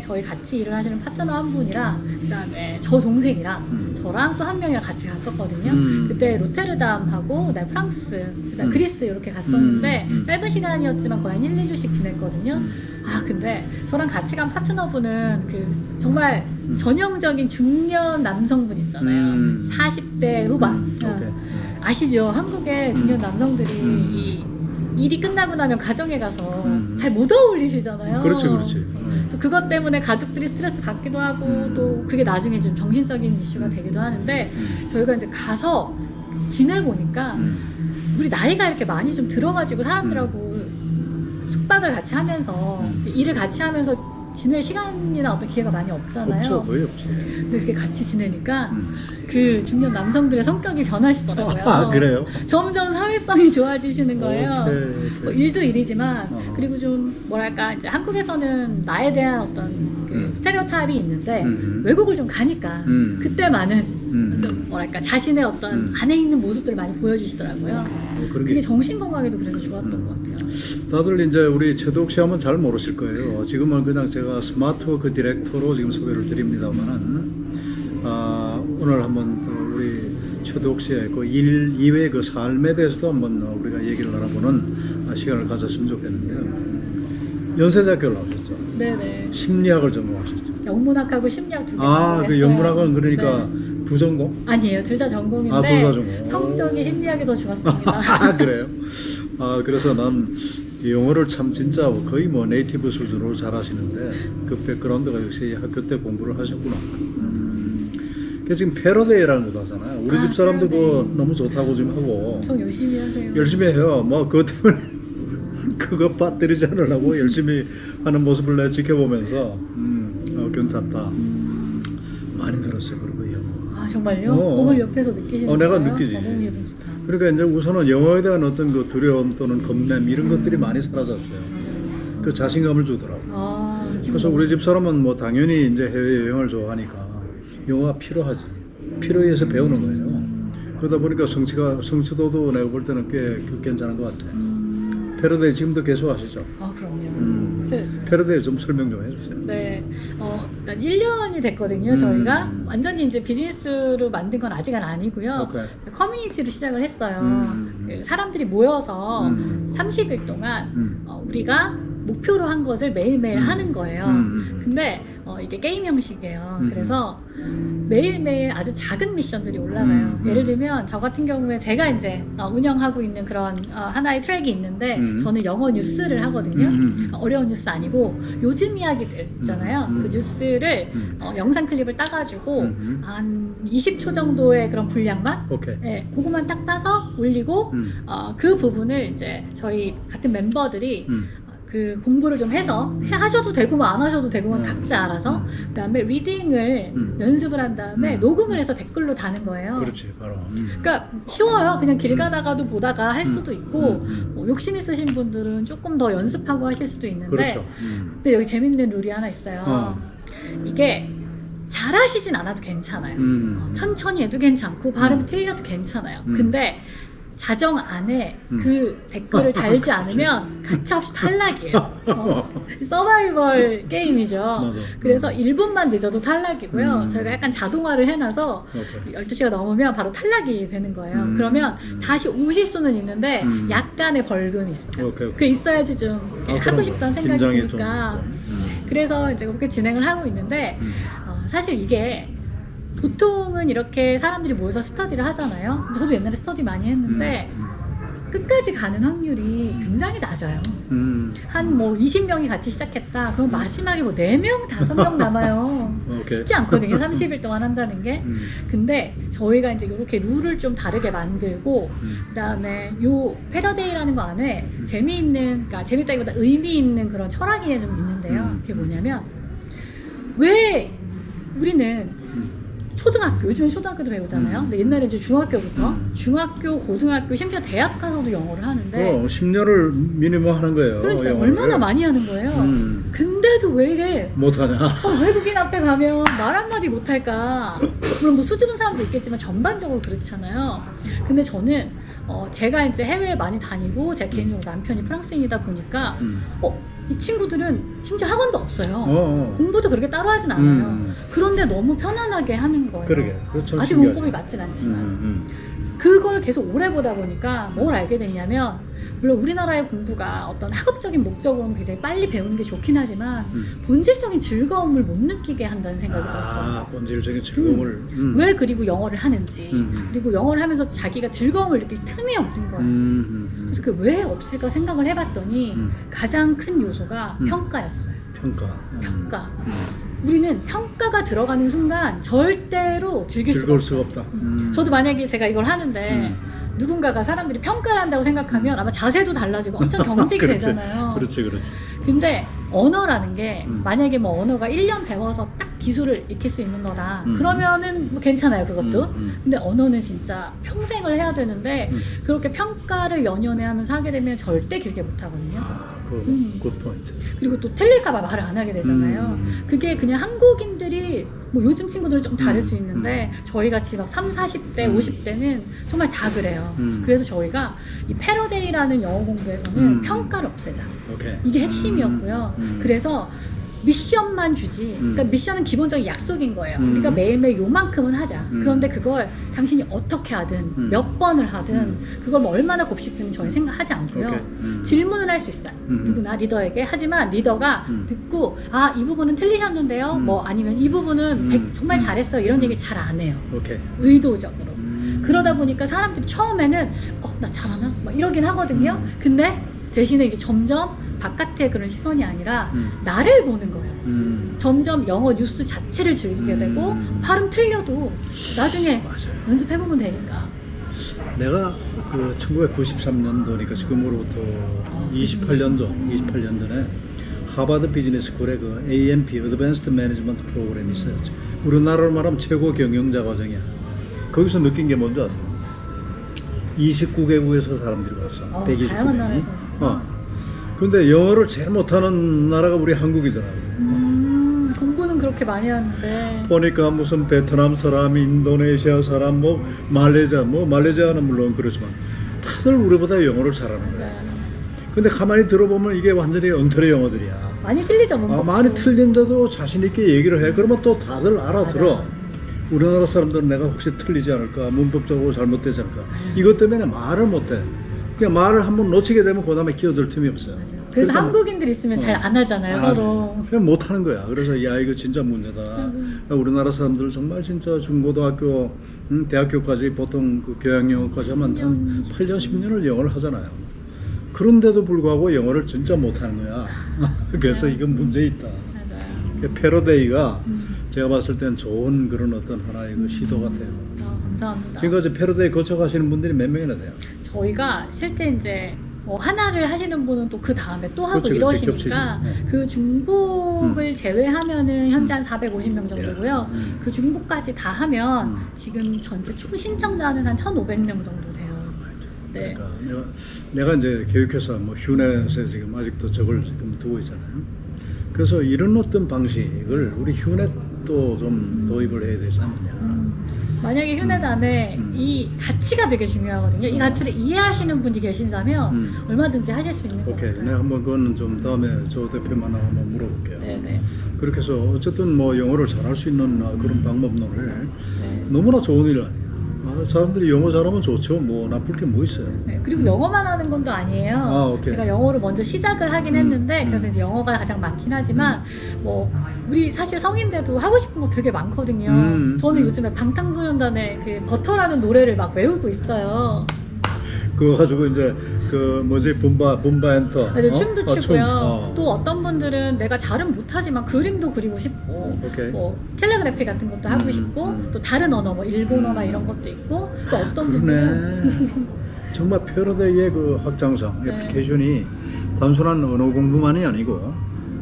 저희 같이 일을 하시는 파트너 한 분이랑 그다음에 저 동생이랑 저랑 또 한 명이랑 같이 갔었거든요. 그때 로테르담하고 그다음에 프랑스, 그다음에 그리스 이렇게 갔었는데 짧은 시간이었지만 거의 한 1, 2주씩 지냈거든요. 근데 저랑 같이 간 파트너분은 그 정말 전형적인 중년 남성분 있잖아요. 40대 후반. 아시죠? 한국의 중년 남성들이 이 일이 끝나고 나면 가정에 가서 잘 못 어울리시잖아요. 그렇지. 또 그것 때문에 가족들이 스트레스 받기도 하고 또 그게 나중에 좀 정신적인 이슈가 되기도 하는데 저희가 이제 가서 지내보니까 우리 나이가 이렇게 많이 좀 들어가지고 사람들하고 숙박을 같이 하면서 일을 같이 하면서 지낼 시간이나 어떤 기회가 많이 없잖아요. 없죠, 거의 없지. 근데 이렇게 같이 지내니까 그 중년 남성들의 성격이 변하시더라고요. 아, 그래요? 점점 사회성이 좋아지시는 거예요. 오케이. 뭐 일도 일이지만 그리고 좀 좀 뭐랄까 이제 한국에서는 나에 대한 어떤 그 스테레오타입이 있는데 외국을 좀 가니까 그때만은 좀 뭐랄까 자신의 어떤 안에 있는 모습들을 많이 보여주시더라고요. 그런 그게 게 정신 건강에도 그래서 좋았던 것 같아요. 다들 이제 우리 최도욱 씨 하면 잘 모르실 거예요. 지금은 그냥 제가 스마트워크 디렉터로 지금 소개를 드립니다만은 오늘 한번 또 우리 최도욱 씨의 그 일 이외의 그 삶에 대해서도 한번 우리가 얘기를 나눠보는 시간을 가졌으면 좋겠는데요. 연세대학교를 나오셨죠. 네네. 심리학을 전공하셨죠. 영문학하고 심리학 두 개 아, 그 전공했어요. 영문학은 그러니까 네. 부전공? 아니에요. 둘 다 전공인데 아, 둘 다 전공. 성적이 심리학이 더 좋았습니다. 아, 그래요? 그래서 난 영어를 참 진짜 거의 뭐 네이티브 수준으로 잘하시는데 그 백그라운드가 역시 학교 때 공부를 하셨구나. 그 지금 패러데이라는 거 하잖아요. 우리 집 사람도 그거 패러데이. 너무 좋다고 지금 하고 엄청 열심히 하세요. 열심히 해요. 뭐 그것 때문에 그거 빠뜨리지 않으려고 열심히 하는 모습을 내가 지켜보면서 괜찮다. 많이 들었어요. 그리고 영어. 아 정말요? 어. 그걸 옆에서 느끼시는 내가 거예요? 느끼지. 너무 기분 좋다. 그러니까 이제 우선은 영어에 대한 어떤 그 두려움 또는 겁냄 이런 것들이 많이 사라졌어요. 맞아요. 그 자신감을 주더라고. 아, 기분 그래서 너무 우리 집 사람은 뭐 당연히 이제 해외 여행을 좋아하니까 영어가 필요하지. 필요해서 배우는 거예요. 그러다 보니까 성취도도 내가 볼 때는 꽤 괜찮은 것 같아. 패러데이 지금도 계속 하시죠? 아 그럼요. 패러데이 좀 설명 좀 해주세요. 네, 일단 1년이 됐거든요. 저희가 완전히 이제 비즈니스로 만든 건 아직은 아니고요. 오케이. 커뮤니티로 시작을 했어요. 그 사람들이 모여서 30일 동안 우리가 목표로 한 것을 매일매일 하는 거예요. 근데 이게 게임 형식이에요. 그래서 매일매일 아주 작은 미션들이 올라가요. 예를 들면 저 같은 경우에 제가 이제 운영하고 있는 그런 하나의 트랙이 있는데 저는 영어 뉴스를 하거든요. 어려운 뉴스 아니고 요즘 이야기들 있잖아요. 그 뉴스를 영상 클립을 따가지고 한 20초 정도의 그런 분량만 오케이. 네, 그거만 딱 따서 올리고 그 부분을 이제 저희 같은 멤버들이 그 공부를 좀 해서 하셔도 되고 뭐 안 하셔도 되고 건 각자 알아서 그다음에 리딩을 연습을 한 다음에 녹음을 해서 댓글로 다는 거예요. 그렇지, 바로. 그러니까 쉬워요. 그냥 길 가다가도 보다가 할 수도 있고 뭐 욕심 있으신 분들은 조금 더 연습하고 하실 수도 있는데 그렇죠. 근데 여기 재밌는 룰이 하나 있어요. 이게 잘하시진 않아도 괜찮아요. 천천히 해도 괜찮고 발음이 틀려도 괜찮아요. 근데 자정 안에 그 댓글을 달지 않으면 가차없이 탈락이에요. 서바이벌 게임이죠. 맞아. 그래서 1분만 늦어도 탈락이고요. 저희가 약간 자동화를 해놔서 오케이. 12시가 넘으면 바로 탈락이 되는 거예요. 그러면 다시 오실 수는 있는데 약간의 벌금이 있어요. 오케이. 그게 있어야지 좀 이렇게 하고 싶다는 생각이 긴장이 드니까. 좀 그래서 이제 그렇게 진행을 하고 있는데 사실 이게 보통은 이렇게 사람들이 모여서 스터디를 하잖아요. 저도 옛날에 스터디 많이 했는데 끝까지 가는 확률이 굉장히 낮아요. 한 뭐 20명이 같이 시작했다. 그럼 마지막에 뭐 4명, 5명 남아요. 오케이. 쉽지 않거든요. 30일 동안 한다는 게. 근데 저희가 이제 이렇게 룰을 좀 다르게 만들고 그다음에 요 패러데이라는 거 안에 그러니까 재밌다기보다 의미 있는 그런 철학이 좀 있는데요. 그게 뭐냐면 왜 우리는 초등학교, 요즘은 초등학교도 배우잖아요. 근데 옛날에 이제 중학교부터 중학교, 고등학교, 심지어 대학 가서도 영어를 하는데 10년을 미니멈 하는 거예요. 그러니까 영어를. 얼마나 많이 하는 거예요. 근데도 왜 이게 못하냐? 외국인 앞에 가면 말 한마디 못할까? 물론 뭐 수줍은 사람도 있겠지만 전반적으로 그렇잖아요. 근데 저는 제가 이제 해외에 많이 다니고 제가 개인적으로 남편이 프랑스인이다 보니까 이 친구들은 심지어 학원도 없어요. 공부도 그렇게 따로 하진 않아요. 그런데 너무 편안하게 하는 거예요. 그러게. 그렇죠. 아직 문법이 맞진 않지만 그걸 계속 오래 보다 보니까 뭘 알게 됐냐면 물론 우리나라의 공부가 어떤 학업적인 목적으로는 굉장히 빨리 배우는 게 좋긴 하지만 본질적인 즐거움을 못 느끼게 한다는 생각이 들었어요. 본질적인 즐거움을. 왜 그리고 영어를 하는지 그리고 영어를 하면서 자기가 즐거움을 느낄 틈이 없는 거예요. 그래서 그 왜 없을까 생각을 해봤더니 가장 큰 요소가 평가였어요. 평가. 우리는 평가가 들어가는 순간 절대로 즐길 수가 수가 없어요. 없다. 저도 만약에 제가 이걸 하는데 누군가가 사람들이 평가를 한다고 생각하면 아마 자세도 달라지고 엄청 경직이 그렇지. 되잖아요. 그렇지. 근데 언어라는 게 만약에 뭐 언어가 1년 배워서 딱 기술을 익힐 수 있는 거다. 그러면은 뭐 괜찮아요, 그것도. 근데 언어는 진짜 평생을 해야 되는데 그렇게 평가를 연연해 하면서 하게 되면 절대 길게 못 하거든요. 굿 포인트. 그리고 또 틀릴까봐 말을 안 하게 되잖아요. 그게 그냥 한국인들이 뭐 요즘 친구들은 좀 다를 수 있는데 저희 같이 막 3, 40대, 50대는 정말 다 그래요. 그래서 저희가 이 패러데이라는 영어 공부에서는 평가를 없애자. 오케이. 이게 핵심이었고요. 그래서 미션만 주지. 그러니까 미션은 기본적인 약속인 거예요. 우리가 매일매일 요만큼은 하자. 그런데 그걸 당신이 어떻게 하든 몇 번을 하든 그걸 뭐 얼마나 곱씹든지 저희 생각하지 않고요. 질문을 할 수 있어요. 누구나 리더에게. 하지만 리더가 듣고 아, 이 부분은 틀리셨는데요. 뭐 아니면 이 부분은 정말 잘했어요. 이런 얘기 잘 안 해요. 오케이. 의도적으로. 그러다 보니까 사람들이 처음에는 나 잘하나? 막 이러긴 하거든요. 근데 대신에 이제 점점 바깥의 그런 시선이 아니라 나를 보는 거예요. 점점 영어 뉴스 자체를 즐기게 되고 발음 틀려도 나중에 맞아요. 연습해보면 되니까. 내가 그 1993년도니까 지금으로부터 28년 전에 하버드 비즈니스 스쿨에 그 AMP Advanced Management 프로그램이 있어요. 우리나라로 말하면 최고 경영자 과정이야. 거기서 느낀 게 뭔지 아세요? 29개국에서 사람들이 왔어. 129개. 다양한 나라에서. 근데 영어를 제일 못하는 나라가 우리 한국이더라고요. 공부는 그렇게 많이 하는데. 보니까 무슨 베트남 사람, 인도네시아 사람, 뭐 말레이시아는 물론 그렇지만 다들 우리보다 영어를 잘하는 거야. 맞아요. 근데 가만히 들어보면 이게 완전히 엉터리 영어들이야. 많이 틀리죠, 문법도. 많이 틀린데도 자신 있게 얘기를 해. 그러면 또 다들 알아들어. 맞아요. 우리나라 사람들은 내가 혹시 틀리지 않을까, 문법적으로 잘못되지 않을까. 이것 때문에 말을 못해. 그냥 말을 한번 놓치게 되면 그 다음에 끼어들 틈이 없어요. 맞아요. 그래서 그러니까 한국인들 있으면 잘 안 하잖아요, 서로. 그냥 못하는 거야. 그래서 야, 이거 진짜 문제다. 우리나라 사람들 정말 진짜 중고등학교, 대학교까지 보통 그 교양영어까지 하면 한 8년, 10년을 영어를 하잖아요. 그런데도 불구하고 영어를 진짜 못하는 거야. 그래서 이건 문제 있다. 맞아요. 패러데이가 제가 봤을 땐 좋은 그런 어떤 하나의 그 시도 같아요. 감사합니다. 지금까지 패러데이 거쳐가시는 분들이 몇 명이나 돼요? 저희가 실제 이제 뭐 하나를 하시는 분은 또 그 다음에 또 하고 그렇지, 이러시니까 겹치지. 그 중복을 제외하면은 현재 한 450명 정도고요. 그 중복까지 다 하면 지금 전체 총 신청자는 한 1,500명 정도 돼요. 네. 그러니까 내가 이제 교육회사 뭐 휴넷에 지금 아직도 저걸 지금 두고 있잖아요. 그래서 이런 어떤 방식을 우리 휴넷도 좀 도입을 해야 되지 않느냐. 만약에 휴넷 안에 이 가치가 되게 중요하거든요. 이 가치를 이해하시는 분이 계신다면 얼마든지 하실 수 있는 것 오케이. 같아요. 내가 한번 그거는 좀 다음에 조 대표만 한번 물어볼게요. 네네. 그렇게 해서 어쨌든 뭐 영어를 잘할 수 있는 그런 방법론을 네. 너무나 좋은 일 아니야. 사람들이 영어 잘하면 좋죠. 뭐 나쁠 게 뭐 있어요. 네, 그리고 영어만 하는 건 또 아니에요. 오케이. 제가 영어를 먼저 시작을 하긴 했는데 그래서 이제 영어가 가장 많긴 하지만 뭐 우리 사실 성인들도 하고 싶은 거 되게 많거든요. 저는 요즘에 방탄소년단의 그 버터라는 노래를 막 외우고 있어요. 그거 가지고 이제 그 뭐지 봄바 엔터. 그래서 춤도 추고요. 춤. 또 어떤 분들은 내가 잘은 못하지만 그림도 그리고 싶고, 오케이. 뭐 캘리그래피 같은 것도 하고 싶고, 또 다른 언어, 뭐 일본어나 이런 것도 있고, 또 어떤 분들은 그러네. 정말 패러데이의 그 확장성 네. 애플리케이션이 단순한 언어 공부만이 아니고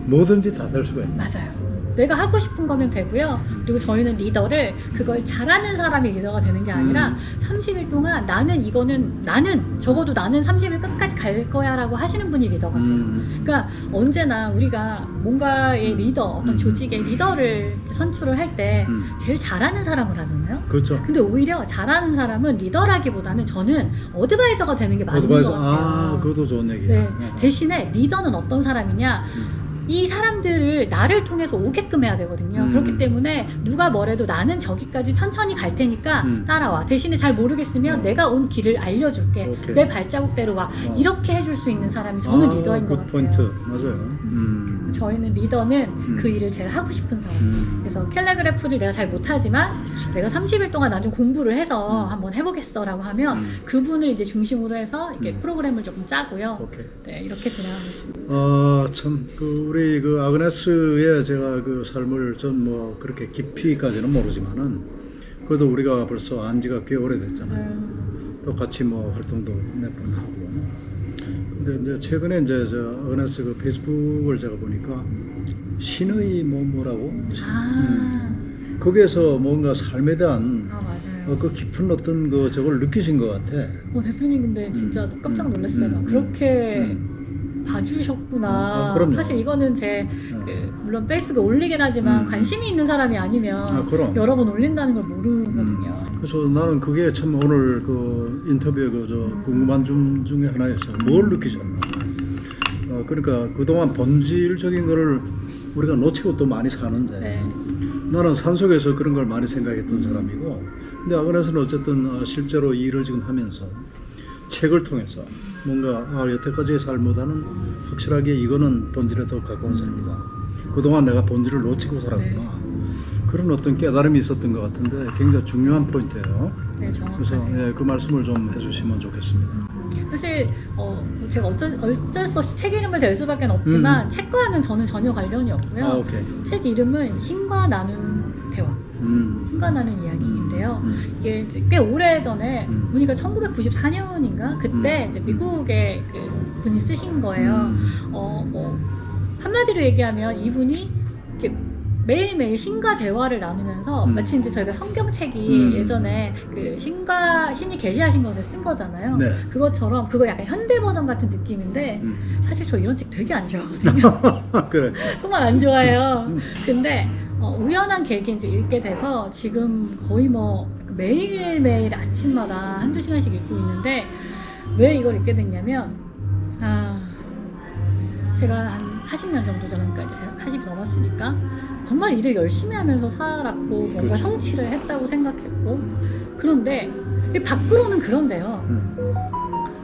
뭐든지 다 될 수가 있네. 맞아요. 내가 하고 싶은 거면 되고요. 그리고 저희는 리더를 그걸 잘하는 사람이 리더가 되는 게 아니라 30일 동안 나는 적어도 나는 30일 끝까지 갈 거야 라고 하시는 분이 리더가 돼요. 그러니까 언제나 우리가 뭔가의 리더, 어떤 조직의 리더를 선출을 할 때 제일 잘하는 사람을 하잖아요. 그렇죠. 근데 오히려 잘하는 사람은 리더라기보다는 저는 어드바이저가 되는 게 맞는 것 같아요. 그것도 좋은 얘기야. 네. 대신에 리더는 어떤 사람이냐? 이 사람들을 나를 통해서 오게끔 해야 되거든요. 그렇기 때문에 누가 뭐래도 나는 저기까지 천천히 갈 테니까 따라와. 대신에 잘 모르겠으면 내가 온 길을 알려줄게. 오케이. 내 발자국대로 와. 이렇게 해줄 수 있는 사람이 저는 리더인 것 굿 같아요. 포인트. 맞아요. 저희는 리더는 그 일을 제일 하고 싶은 사람. 그래서 캘리그래프를 내가 잘 못하지만 내가 30일 동안 난 좀 공부를 해서 한번 해보겠어라고 하면 그분을 이제 중심으로 해서 이렇게 프로그램을 조금 짜고요. 오케이. 네, 이렇게 진행하고 있습니다. 참, 우리 그 아그네스의 제가 그 삶을 전 뭐 그렇게 깊이까지는 모르지만은 그래도 우리가 벌써 안 지가 꽤 오래됐잖아요. 또 같이 뭐 활동도 몇 번 하고. 근데 이제 최근에 이제 저 어그네스 그 페이스북을 제가 보니까 신의 뭐라고 거기에서 뭔가 삶에 대한 맞아요. 그 깊은 어떤 그 저걸 느끼신 것 같아. 대표님 근데 진짜 깜짝 놀랐어요. 그렇게 봐주셨구나. 그럼요. 사실 이거는 제 물론 페이스북에 올리긴 하지만 관심이 있는 사람이 아니면 그럼. 여러 번 올린다는 걸 모르거든요. 그래서 나는 그게 참 오늘 그 인터뷰의 그 저 궁금한 점 중에 하나였어. 뭘 느끼셨나? 그러니까 그동안 본질적인 거를 우리가 놓치고 또 많이 사는데 네. 나는 산속에서 그런 걸 많이 생각했던 사람이고, 근데 아그네스는 어쨌든 실제로 이 일을 지금 하면서 책을 통해서 뭔가 여태까지의 삶보다는 확실하게 이거는 본질에 더 가까운 삶이다. 그동안 내가 본질을 놓치고 살았구나. 그런 어떤 깨달음이 있었던 것 같은데 굉장히 중요한 포인트예요. 네, 그래서 정확하세요. 그 말씀을 좀 해주시면 좋겠습니다. 사실 제가 어쩔 수 없이 책 이름을 댈 수밖에 없지만 책과는 저는 전혀 관련이 없고요. 오케이. 책 이름은 신과 나눈 대화, 신과 나눈 이야기인데요. 이게 이제 꽤 오래 전에 보니까 1994년인가 그때 이제 미국의 그 분이 쓰신 거예요. 뭐 한마디로 얘기하면 이분이 이렇게 매일매일 신과 대화를 나누면서 마치 이제 저희가 성경책이 예전에 그 신이 계시하신 것을 쓴 거잖아요. 네. 그것처럼 그거 약간 현대 버전 같은 느낌인데 사실 저 이런 책 되게 안 좋아하거든요. 그래. 정말 안 좋아해요. 근데 우연한 계기인지 읽게 돼서 지금 거의 뭐 매일매일 아침마다 한두 시간씩 읽고 있는데 왜 이걸 읽게 됐냐면 제가 한 40년 정도 전까지 40 넘었으니까 정말 일을 열심히 하면서 살았고 뭔가 그렇죠. 성취를 했다고 생각했고 그런데 이 밖으로는 그런데요.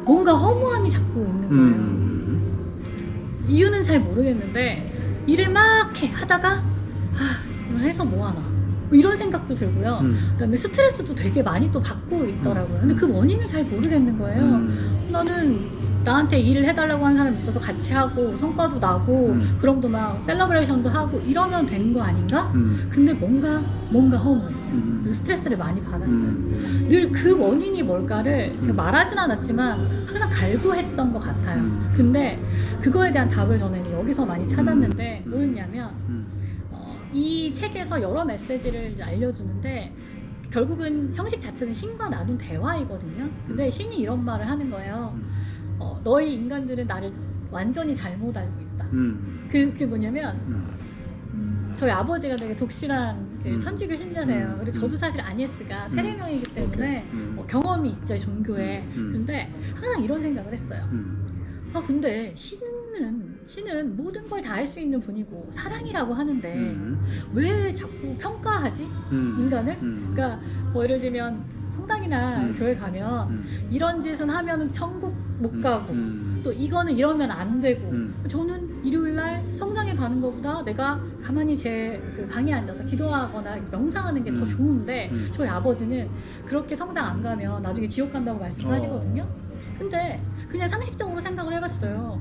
뭔가 허무함이 자꾸 있는 거예요. 이유는 잘 모르겠는데 일을 막 하다가 이걸 해서 뭐하나 뭐 이런 생각도 들고요. 그다음에 스트레스도 되게 많이 또 받고 있더라고요. 근데 그 원인을 잘 모르겠는 거예요. 나는 나한테 일을 해달라고 하는 사람이 있어서 같이 하고 성과도 나고 그럼 또 막 셀러브레이션도 하고 이러면 된 거 아닌가? 근데 뭔가 허무했어요. 그리고 스트레스를 많이 받았어요. 늘 그 원인이 뭘까를 제가 말하진 않았지만 항상 갈구했던 것 같아요. 근데 그거에 대한 답을 저는 이제 여기서 많이 찾았는데 뭐였냐면 이 책에서 여러 메시지를 이제 알려주는데 결국은 형식 자체는 신과 나눈 대화이거든요. 근데 신이 이런 말을 하는 거예요. 너희 인간들은 나를 완전히 잘못 알고 있다. 그게 뭐냐면 저희 아버지가 되게 독실한 그 천주교 신자세요. 그리고 저도 사실 아니에스가 세례명이기 때문에 경험이 있죠, 종교에. 근데 항상 이런 생각을 했어요. 근데 신은 모든 걸 다 할 수 있는 분이고 사랑이라고 하는데 왜 자꾸 평가하지? 인간을? 그러니까 뭐 예를 들면 성당이나 교회 가면 이런 짓은 하면은 천국 못 가고 또 이거는 이러면 안 되고 저는 일요일날 성당에 가는 것보다 내가 가만히 제 그 방에 앉아서 기도하거나 명상하는 게 더 좋은데 저희 아버지는 그렇게 성당 안 가면 나중에 지옥 간다고 말씀하시거든요. 근데 그냥 상식적으로 생각을 해봤어요.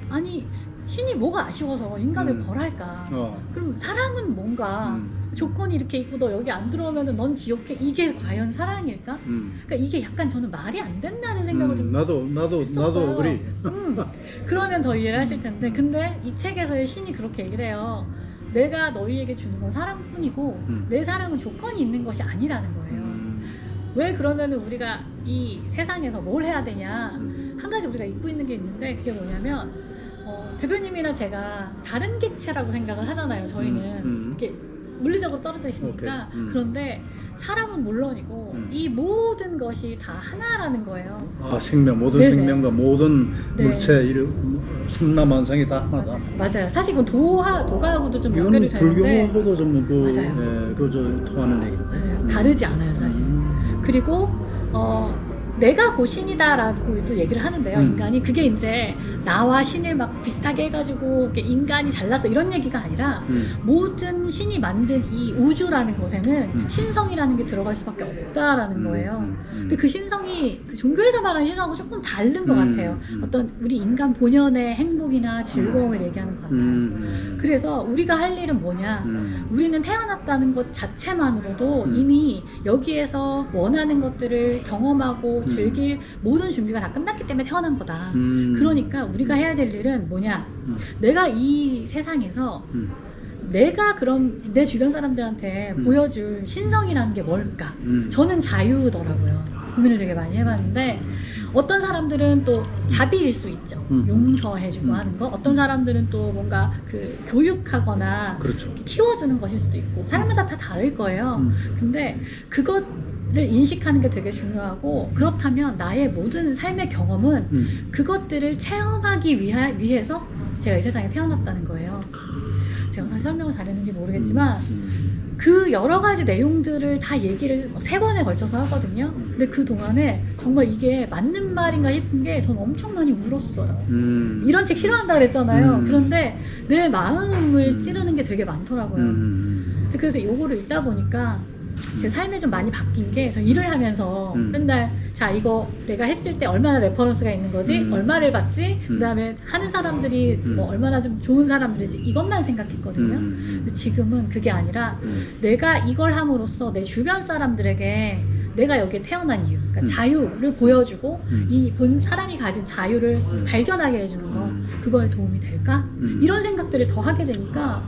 아니 신이 뭐가 아쉬워서 인간을 벌할까? 그럼 사랑은 뭔가 조건이 이렇게 있고 너 여기 안 들어오면 넌 지옥해. 이게 과연 사랑일까? 그러니까 이게 약간 저는 말이 안 된다는 생각을 좀 나도 했었어요. 그리. 그러면 더 이해를 하실 텐데 근데 이 책에서의 신이 그렇게 얘기를 해요. 내가 너희에게 주는 건 사랑뿐이고 내 사랑은 조건이 있는 것이 아니라는 거예요. 왜 그러면 우리가 이 세상에서 뭘 해야 되냐? 한 가지 우리가 잊고 있는 게 있는데 그게 뭐냐면 대표님이나 제가 다른 객체라고 생각을 하잖아요. 저희는 이렇게 물리적으로 떨어져 있으니까. 그런데 사람은 물론이고 이 모든 것이 다 하나라는 거예요. 생명, 모든 네네. 생명과 모든 네. 물체, 삼라만상이 다 하나다. 맞아요. 사실 이건 도가하고도 좀 이거는 연결이 되는데 불교하고도 좀 맞아요. 통하는 얘기인데. 네, 다르지 않아요, 사실. 그리고 내가 고신이다라고 또 얘기를 하는데요. 인간이 그게 이제 나와 신을 막 비슷하게 해가지고 인간이 잘났어 이런 얘기가 아니라 모든 신이 만든 이 우주라는 곳에는 신성이라는 게 들어갈 수밖에 없다라는 거예요. 근데 그 신성이 그 종교에서 말하는 신성하고 조금 다른 것 같아요. 어떤 우리 인간 본연의 행복이나 즐거움을 얘기하는 것 같아요. 그래서 우리가 할 일은 뭐냐? 우리는 태어났다는 것 자체만으로도 이미 여기에서 원하는 것들을 경험하고 하고 즐길 모든 준비가 다 끝났기 때문에 태어난 거다. 음. 그러니까 우리가 해야 될 일은 뭐냐? 음. 내가 이 세상에서 내가 그럼 내 주변 사람들한테 보여줄 신성이라는 게 뭘까? 저는 자유더라고요. 고민을 되게 많이 해봤는데 어떤 사람들은 또 자비일 수 있죠. 용서해주고 하는 거. 어떤 사람들은 또 뭔가 그 교육하거나 그렇죠. 키워주는 것일 수도 있고 사람마다 다 다를 거예요. 근데 그것을 인식하는 게 되게 중요하고 그렇다면 나의 모든 삶의 경험은 그것들을 체험하기 위해서 제가 이 세상에 태어났다는 거예요. 제가 사실 설명을 잘했는지 모르겠지만 그 여러 가지 내용들을 다 얘기를 3권에 걸쳐서 하거든요. 근데 그 동안에 정말 이게 맞는 말인가 싶은 게 전 엄청 많이 울었어요. 이런 책 싫어한다 그랬잖아요. 그런데 내 마음을 찌르는 게 되게 많더라고요. 그래서 요거를 읽다 보니까 제 삶에 좀 많이 바뀐 게 저 일을 하면서 맨날 자 이거 내가 했을 때 얼마나 레퍼런스가 있는 거지 얼마를 받지 그 다음에 하는 사람들이 뭐 얼마나 좀 좋은 사람들이지 이것만 생각했거든요. 근데 지금은 그게 아니라 내가 이걸 함으로써 내 주변 사람들에게 내가 여기에 태어난 이유 그러니까 자유를 보여주고 이 본 사람이 가진 자유를 발견하게 해주는 거 그거에 도움이 될까? 이런 생각들을 더 하게 되니까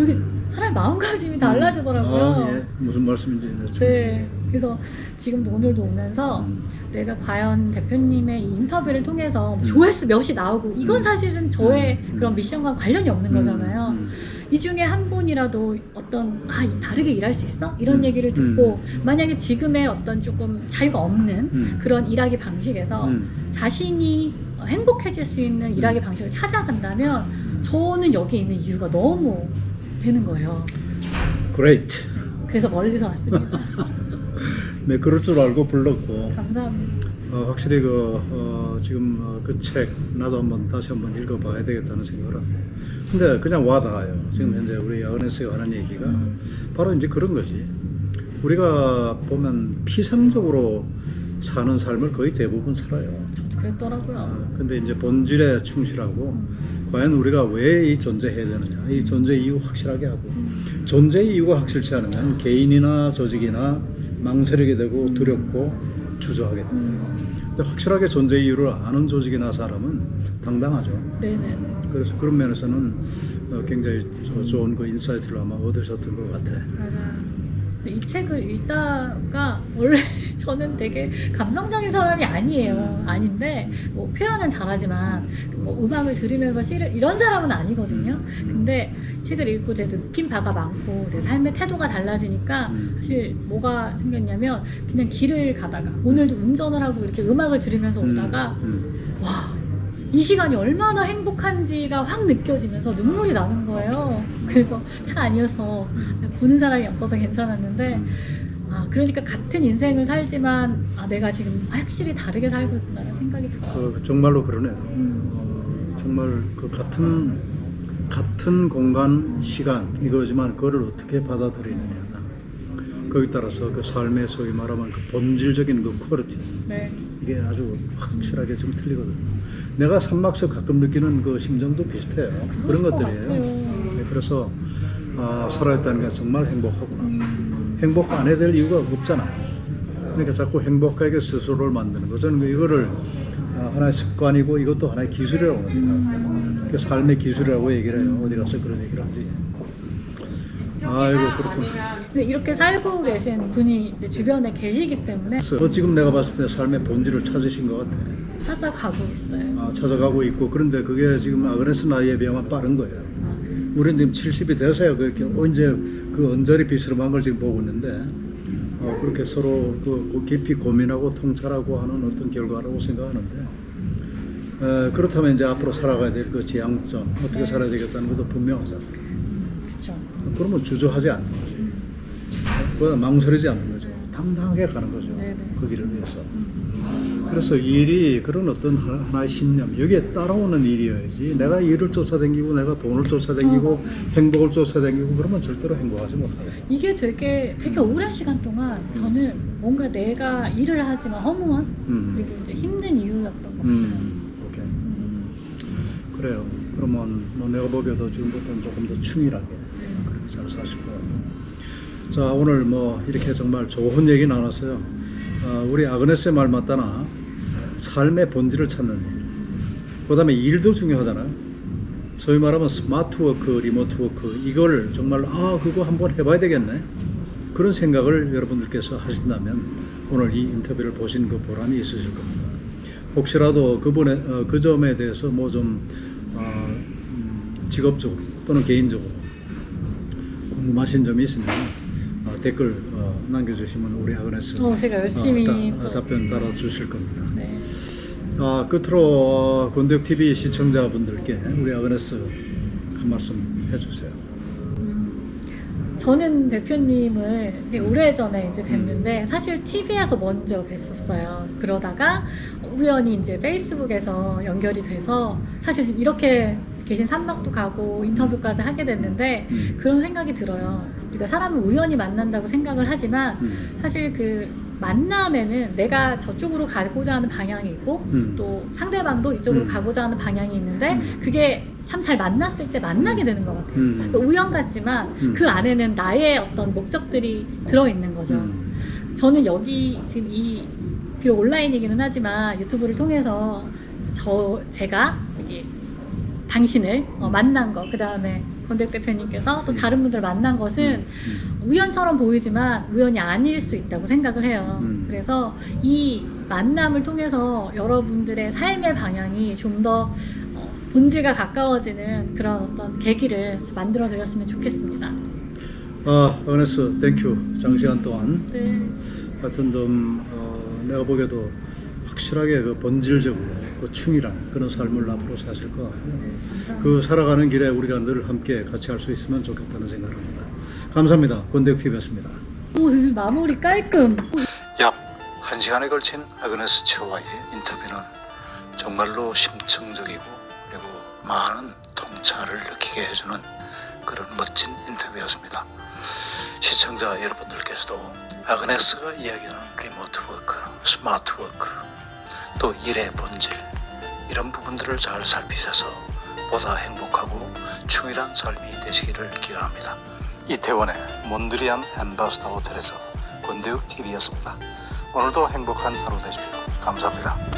이게 사람의 마음가짐이 달라지더라고요. 아, 예. 무슨 말씀인지. 네. 그래서 지금도 오늘도 오면서 내가 과연 대표님의 이 인터뷰를 통해서 조회수 몇이 나오고 이건 사실은 저의 그런 미션과 관련이 없는 거잖아요. 이 중에 한 분이라도 어떤 다르게 일할 수 있어? 이런 얘기를 듣고 만약에 지금의 어떤 조금 자유가 없는 그런 일하기 방식에서 자신이 행복해질 수 있는 일하기 방식을 찾아간다면 저는 여기 있는 이유가 너무 되는 거예요. Great. 그래서 멀리서 왔습니다. 네, 그럴 줄 알고 불렀고. 감사합니다. 확실히 지금 그 책 나도 다시 한번 읽어봐야 되겠다는 생각을 합니다. 근데 그냥 와닿아요. 지금 현재 우리 아그네스가 하는 얘기가 바로 이제 그런 거지. 우리가 보면 피상적으로 사는 삶을 거의 대부분 살아요. 저도 그랬더라고요. 근데 이제 본질에 충실하고 과연 우리가 왜 이 존재해야 되느냐, 이 존재 이유 확실하게 하고 존재 이유가 확실치 않으면 개인이나 조직이나 망설이게 되고 두렵고 주저하게 됩니다. 근데 확실하게 존재 이유를 아는 조직이나 사람은 당당하죠. 네네. 그래서 그런 면에서는 굉장히 좋은 그 인사이트를 아마 얻으셨던 것 같아. 맞아요. 이 책을 읽다가 원래 저는 되게 감성적인 사람이 아니에요. 아닌데 뭐 표현은 잘하지만 뭐 음악을 들으면서 시를 이런 사람은 아니거든요. 근데 책을 읽고 제 느낀 바가 많고 내 삶의 태도가 달라지니까 사실 뭐가 생겼냐면 그냥 길을 가다가 오늘도 운전을 하고 이렇게 음악을 들으면서 오다가 와 이 시간이 얼마나 행복한지가 확 느껴지면서 눈물이 나는 거예요. 그래서 차 안이어서 보는 사람이 없어서 괜찮았는데 그러니까 같은 인생을 살지만 내가 지금 확실히 다르게 살고 있구나라는 생각이 들어요. 정말로 그러네요. 정말 그 같은 공간, 시간 이거지만 그거를 어떻게 받아들이느냐다. 거기에 따라서 그 삶의 소위 말하면 그 본질적인 그 퀄리티 네. 이게 아주 확실하게 좀 틀리거든요. 내가 산막에서 가끔 느끼는 그 심정도 비슷해요. 그런 것들이에요. 네, 그래서 살아있다는 게 정말 행복하구나. 행복 안 해야 될 이유가 없잖아. 그러니까 자꾸 행복하게 스스로를 만드는 거. 저는 이거를 하나의 습관이고 이것도 하나의 기술이라고 생각해요. 그 삶의 기술이라고 얘기를 해요. 어디 가서 그런 얘기를 하지. 아이고 그렇구나. 근데 이렇게 살고 계신 분이 이제 주변에 계시기 때문에 지금 내가 봤을 때 삶의 본질을 찾으신 것 같아. 찾아가고 있어요. 찾아가고 있고 그런데 그게 지금 아그네스 나이에 비하면 빠른 거예요. 우리는 지금 70이 돼서야 그렇게 언제 그 언저리 비스름한 걸 지금 보고 있는데 그렇게 서로 그 깊이 고민하고 통찰하고 하는 어떤 결과라고 생각하는데 그렇다면 이제 앞으로 살아가야 될 그 지향점 어떻게 살아야 되겠다는 것도 분명하잖아요. 그렇죠. 그러면 주저하지 않는 거죠. 그거는 망설이지 않는 거죠. 당당하게 가는 거죠. 네네. 그 길을 위해서. 그래서 일이 그런 어떤 하나의 신념, 여기에 따라오는 일이어야지 내가 일을 쫓아다니고 내가 돈을 쫓아다니고 행복을 쫓아다니고 그러면 절대로 행복하지 못해요. 이게 되게 오랜 시간 동안 저는 뭔가 내가 일을 하지만 허무한 그리고 이제 힘든 이유였던 것 같아요. 오케이. 그래요. 그러면 뭐 내가 보기에도 지금부터는 조금 더 충실하게 그렇게 잘 사실 것 같아요. 자, 오늘 뭐 이렇게 정말 좋은 얘기 나눴어요. 우리 아그네스의 말 맞다나 삶의 본질을 찾는 일. 그 다음에 일도 중요하잖아요. 소위 말하면 스마트 워크, 리모트 워크, 이걸 정말 그거 한번 해봐야 되겠네. 그런 생각을 여러분들께서 하신다면 오늘 이 인터뷰를 보신 그 보람이 있으실 겁니다. 혹시라도 그 점에 대해서 뭐 좀 직업적으로 또는 개인적으로 궁금하신 점이 있으면 댓글 남겨주시면 우리 아그네스 제가 열심히 또. 답변 달아주실 겁니다. 네. 끝으로 권대욱TV 시청자분들께 우리 아그네스 한 말씀 해주세요. 저는 대표님을 되게 오래전에 이제 뵀는데 사실 TV에서 먼저 뵀었어요. 그러다가 우연히 이제 페이스북에서 연결이 돼서 사실 지금 이렇게 계신 산막도 가고 인터뷰까지 하게 됐는데 그런 생각이 들어요. 우리가 사람을 우연히 만난다고 생각을 하지만 사실 그 만남에는 내가 저쪽으로 가고자 하는 방향이 있고 또 상대방도 이쪽으로 가고자 하는 방향이 있는데 그게 참 잘 만났을 때 만나게 되는 것 같아요. 그러니까 우연 같지만 그 안에는 나의 어떤 목적들이 들어있는 거죠. 저는 여기 지금 비록 온라인이기는 하지만 유튜브를 통해서 제가 여기 당신을 만난 거, 그 다음에 권대욱 대표님께서 또 다른 분들 만난 것은 우연처럼 보이지만 우연이 아닐 수 있다고 생각을 해요. 그래서 이 만남을 통해서 여러분들의 삶의 방향이 좀 더 본질과 가까워지는 그런 어떤 계기를 만들어 드렸으면 좋겠습니다. 아그네스 땡큐. 장시간 동안 네. 하여튼 좀 내가 보기에도 확실하게 그 본질적으로 그 충실한 그런 삶을 앞으로 사실 것 같고요. 감사합니다. 그 살아가는 길에 우리가 늘 함께 같이 할 수 있으면 좋겠다는 생각을 합니다. 감사합니다. 권대욱TV였습니다. 마무리 깔끔. 약 1시간에 걸친 아그네스 치와의 인터뷰는 정말로 심층적이고 그리고 많은 통찰을 느끼게 해주는 그런 멋진 인터뷰였습니다. 시청자 여러분들께서도 아그네스가 이야기하는 리모트 워크, 스마트 워크, 또 일의 본질 이런 부분들을 잘 살피셔서 보다 행복하고 충실한 삶이 되시기를 기원합니다. 이태원의 몬드리안 엠바스터 호텔에서 권대욱TV였습니다. 오늘도 행복한 하루 되십시오. 감사합니다.